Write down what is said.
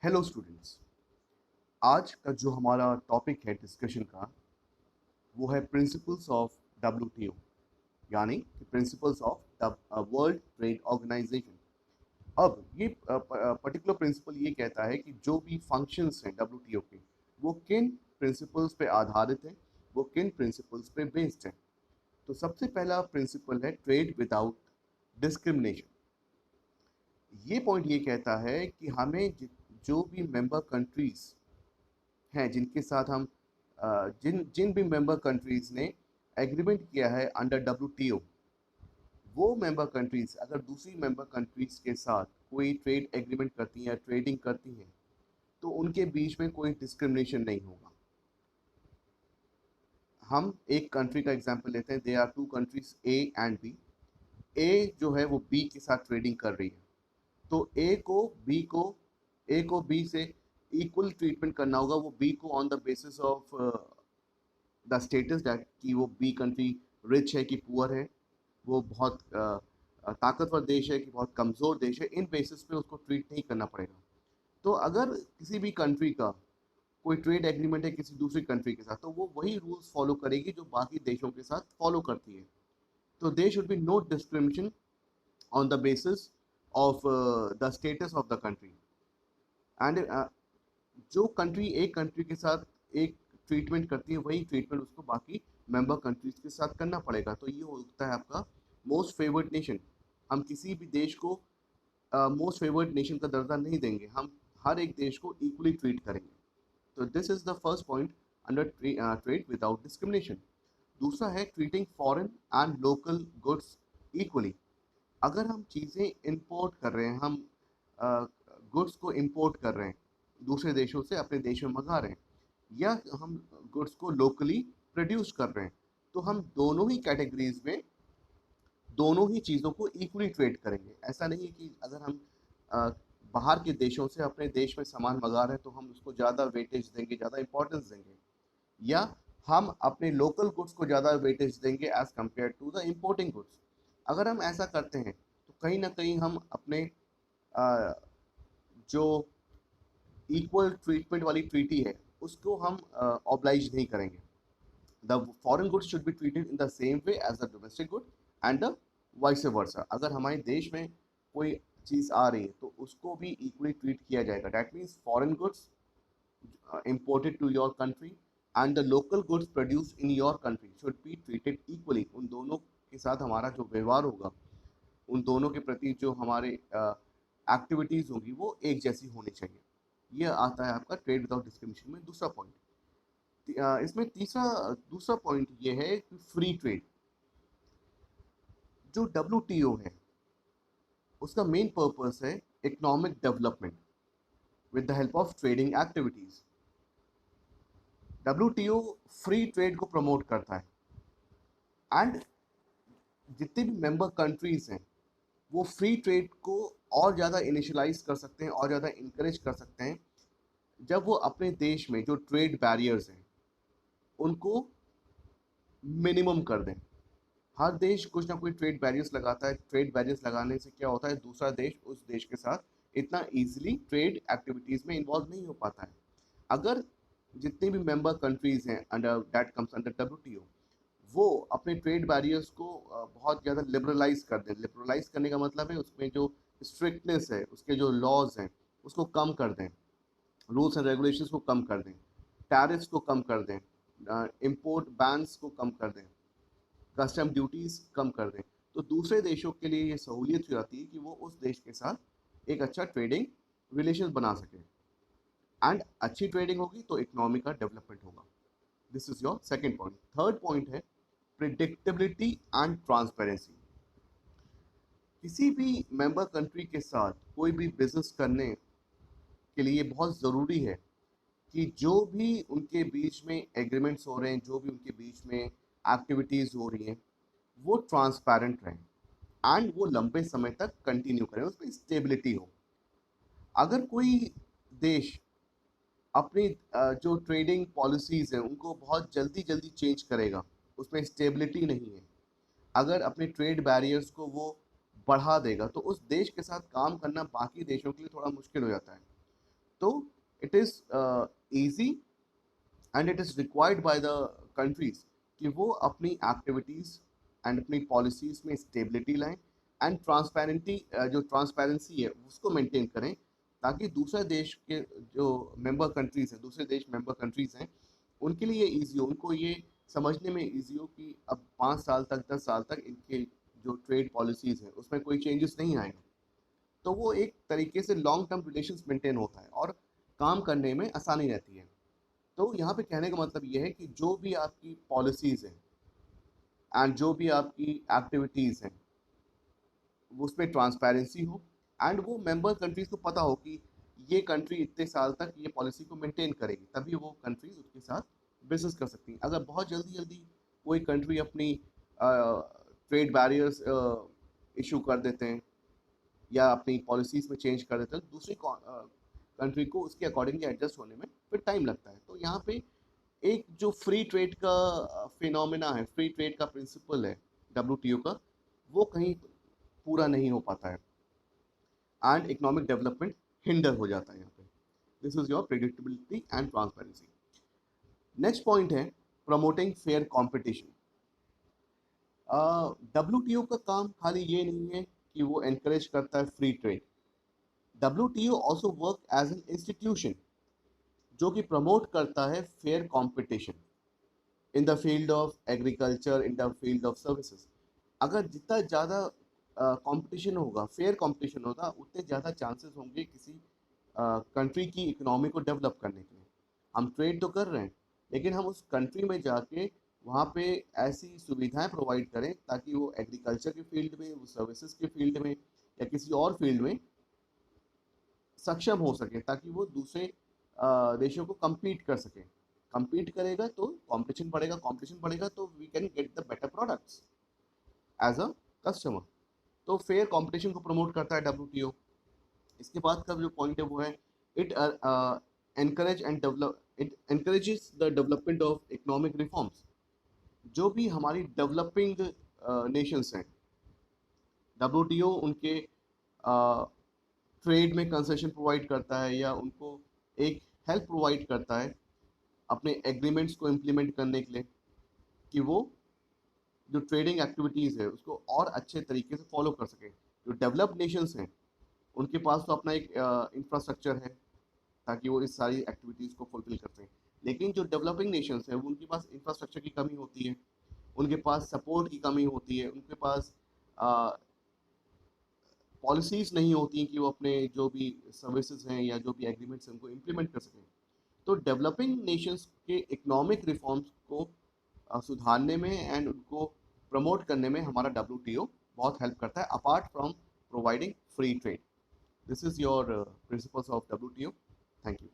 Hello students. आज का जो हमारा टॉपिक है डिस्कशन का वो है प्रिंसिपल्स ऑफ डब्ल्यूटीओ, यानी कि principles of the world trade organization. अब ये पर्टिकुलर प्रिंसिपल ये कहता है कि जो भी फंक्शंस हैं डब्ल्यूटीओ के वो किन प्रिंसिपल्स पे आधारित हैं, वो किन प्रिंसिपल्स पे बेस्ड हैं। तो सबसे पहला प्रिंसिपल है ट्रेड विदाउट डिस्क्रिमिनेशन। ये पॉइंट ये कहता है कि हमें जो भी मेंबर कंट्रीज हैं जिनके साथ हम जिन जिन भी मेंबर कंट्रीज ने एग्रीमेंट किया है अंडर डब्ल्यूटीओ, वो मेंबर कंट्रीज अगर दूसरी मेंबर कंट्रीज के साथ कोई ट्रेड एग्रीमेंट करती हैं या ट्रेडिंग करती हैं तो उनके बीच में कोई डिस्क्रिमिनेशन नहीं होगा। हम एक कंट्री का एग्जांपल लेते हैं। They are two countries A and B. A जो है वो बी के साथ ट्रेडिंग कर रही है, तो ए को बी से इक्वल ट्रीटमेंट करना होगा। वो बी को on the basis of the status that कि वो बी कंट्री रिच है कि पुअर है, वो बहुत ताकतवर देश है कि बहुत कमज़ोर देश है, इन बेसिस पे उसको ट्रीट नहीं करना पड़ेगा। तो अगर किसी भी कंट्री का कोई ट्रेड एग्रीमेंट है किसी दूसरी कंट्री के साथ, तो वो वही रूल्स फॉलो करेगी जो बाकी देशों के साथ फॉलो करती है। तो there should be no discrimination on the basis of the status of the country. And जो कंट्री एक कंट्री के साथ एक ट्रीटमेंट करती है वही ट्रीटमेंट उसको बाकी मेंबर कंट्रीज के साथ करना पड़ेगा। तो ये होता है आपका मोस्ट फेवर्ड नेशन। हम किसी भी देश को मोस्ट फेवर्ड नेशन का दर्जा नहीं देंगे, हम हर एक देश को इक्वली ट्रीट करेंगे। तो this is the first point under trade without discrimination. दूसरा है treating foreign and local goods equally. अगर हम चीज़ें इंपोर्ट कर रहे हैं, हम गुड्स को इंपोर्ट कर रहे हैं दूसरे देशों से, अपने देश में मंगा रहे हैं, या हम गुड्स को लोकली प्रोड्यूस कर रहे हैं, तो हम दोनों ही कैटेगरीज में दोनों ही चीज़ों को इक्वली ट्रेड करेंगे। ऐसा नहीं है कि अगर हम अ, बाहर के देशों से अपने देश में सामान मंगा रहे हैं तो हम उसको ज़्यादा वेटेज देंगे, ज़्यादा इंपॉर्टेंस देंगे, या हम अपने लोकल गुड्स को ज़्यादा वेटेज देंगे as compare to the importing goods. अगर हम ऐसा करते हैं तो कहीं ना कहीं हम अपने अ, जो इक्वल ट्रीटमेंट वाली ट्रीटी है उसको हम ऑब्लाइज नहीं करेंगे। The foreign goods should be treated in the same way as the domestic good and the vice versa. अगर हमारे देश में कोई चीज़ आ रही है तो उसको भी इक्वली ट्रीट किया जाएगा। That means foreign goods imported to your country and the local goods produced in your country should be treated equally। उन दोनों के साथ हमारा जो व्यवहार होगा, उन दोनों के प्रति जो हमारे एक्टिविटीज़ होंगी वो एक जैसी होनी चाहिए। ये आता है आपका ट्रेड विदाउट डिस्क्रिमिनेशन में दूसरा पॉइंट। इसमें दूसरा पॉइंट ये है कि फ्री ट्रेड। जो डब्ल्यूटीओ है उसका मेन पर्पस है economic development with the help of trading activities. WTO free trade को प्रमोट करता है एंड जितने भी मेंबर कंट्रीज हैं वो फ्री ट्रेड को और ज़्यादा इनिशलाइज कर सकते हैं और ज़्यादा इंकरेज कर सकते हैं जब वो अपने देश में जो ट्रेड बैरियर्स हैं उनको मिनिमम कर दें। हर देश कुछ ना कुछ ट्रेड बैरियर्स लगाता है। ट्रेड बैरियर्स लगाने से क्या होता है, दूसरा देश उस देश के साथ इतना ईजिली ट्रेड एक्टिविटीज़ में इन्वॉल्व नहीं हो पाता है। अगर जितनी भी मेंबर कंट्रीज हैं under that comes under WTO वो अपने ट्रेड बैरियर्स को बहुत ज़्यादा लिबरलाइज कर दें। लिबरलाइज करने का मतलब है उसमें जो स्ट्रिक्टनेस है, उसके जो लॉज हैं उसको कम कर दें, रूल्स एंड रेगुलेशंस को कम कर दें, टैरिफ्स को कम कर दें, इंपोर्ट बैन्स को कम कर दें, कस्टम ड्यूटीज़ कम कर दें। तो दूसरे देशों के लिए ये सहूलियत हो जाती है कि वो उस देश के साथ एक अच्छा ट्रेडिंग रिलेशन बना सकें, एंड अच्छी ट्रेडिंग होगी तो इकोनॉमी का डेवलपमेंट होगा। This is your second point. Third point है प्रिडिक्टेबिलिटी एंड ट्रांसपेरेंसी। किसी भी मेंबर कंट्री के साथ कोई भी बिजनेस करने के लिए बहुत ज़रूरी है कि जो भी उनके बीच में एग्रीमेंट्स हो रहे हैं, जो भी उनके बीच में एक्टिविटीज़ हो रही हैं, वो ट्रांसपेरेंट रहें एंड वो लंबे समय तक कंटिन्यू करें, उसमें स्टेबिलिटी हो। अगर कोई देश अपनी जो ट्रेडिंग पॉलिसीज़ हैं उनको बहुत जल्दी जल्दी चेंज करेगा, उसमें स्टेबिलिटी नहीं है, अगर अपने ट्रेड बैरियर्स को वो बढ़ा देगा तो उस देश के साथ काम करना बाकी देशों के लिए थोड़ा मुश्किल हो जाता है। तो it is easy and it is required by the countries कि वो अपनी एक्टिविटीज़ एंड अपनी पॉलिसीज़ में स्टेबिलिटी लाएं एंड ट्रांसपेरेंटी जो ट्रांसपेरेंसी है उसको मेंटेन करें, ताकि दूसरे देश के जो मेंबर कंट्रीज़ हैं, दूसरे देश मेंबर कंट्रीज़ हैं, उनके लिए ईजी हो, उनको ये समझने में ईजी हो कि अब 5 साल तक 10 साल तक इनके जो ट्रेड पॉलिसीज़ हैं उसमें कोई चेंजेस नहीं आएंगे। तो वो एक तरीके से लॉन्ग टर्म रिलेशंस मेंटेन होता है और काम करने में आसानी रहती है। तो यहाँ पे कहने का मतलब ये है कि जो भी आपकी पॉलिसीज़ हैं एंड जो भी आपकी एक्टिविटीज़ हैं उसमें ट्रांसपेरेंसी हो एंड वो मेंबर कंट्रीज़ को पता हो कि ये कंट्री इतने साल तक ये पॉलिसी को मेंटेन करेगी, तभी वो कंट्रीज उसके साथ बिजनेस कर सकती हैं। अगर बहुत जल्दी जल्दी कोई कंट्री अपनी ट्रेड बैरियर्स इशू कर देते हैं या अपनी पॉलिसीज़ में चेंज कर देते हैं, तो दूसरी कंट्री को उसके अकॉर्डिंगली एडजस्ट होने में फिर टाइम लगता है। तो यहाँ पे एक जो फ्री ट्रेड का फिनोमेना है, फ्री ट्रेड का प्रिंसिपल है डब्ल्यूटीओ का, वो कहीं पूरा नहीं हो पाता है एंड इकोनॉमिक डेवलपमेंट हिंडर हो जाता है यहाँ पे। This is your predictability and transparency. Next point है प्रमोटिंग फेयर कंपटीशन। डब्ल्यूटीओ का काम खाली ये नहीं है कि वो एनकरेज करता है free trade. WTO also work as an institution जो कि प्रमोट करता है fair competition in the field of agriculture, in the field of services. अगर जितना ज़्यादा कंपटीशन होगा, फेयर कंपटीशन होगा, उतने ज़्यादा चांसेस होंगे किसी कंट्री की इकोनॉमी को डेवलप करने के लिए। हम ट्रेड तो कर रहे हैं, लेकिन हम उस कंट्री में जाके वहाँ पे ऐसी सुविधाएं प्रोवाइड करें ताकि वो एग्रीकल्चर के फील्ड में, वो सर्विसेज के फील्ड में या किसी और फील्ड में सक्षम हो सके, ताकि वो दूसरे देशों को compete कर सके। compete करेगा तो competition बढ़ेगा, competition बढ़ेगा तो we can get the better products as a customer। तो फेयर कंपटीशन को प्रमोट करता है डब्ल्यूटीओ। इसके बाद का जो पॉइंट है वो है it encourages the development of economic reforms. जो भी हमारी डेवलपिंग नेशंस हैं, डब्ल्यूटीओ उनके ट्रेड में कंसेशन प्रोवाइड करता है या उनको एक हेल्प प्रोवाइड करता है अपने एग्रीमेंट्स को इम्प्लीमेंट करने के लिए, कि वो जो ट्रेडिंग एक्टिविटीज़ है उसको और अच्छे तरीके से फॉलो कर सकें। जो डेवलप्ड नेशंस हैं उनके पास तो अपना एक इंफ्रास्ट्रक्चर है ताकि वो इस सारी एक्टिविटीज़ को फुलफिल कर सकें, लेकिन जो डेवलपिंग नेशंस हैं उनके पास इंफ्रास्ट्रक्चर की कमी होती है, उनके पास सपोर्ट की कमी होती है, उनके पास पॉलिसीज़ नहीं होती कि वो अपने जो भी सर्विसेज हैं या जो भी एग्रीमेंट्स हैं उनको इम्प्लीमेंट कर सकें। तो डेवलपिंग नेशंस के इकोनॉमिक रिफॉर्म्स को सुधारने में एंड उनको प्रमोट करने में हमारा डब्ल्यूटीओ बहुत हेल्प करता है, apart from providing free trade. This is your principles of WTO. Thank you.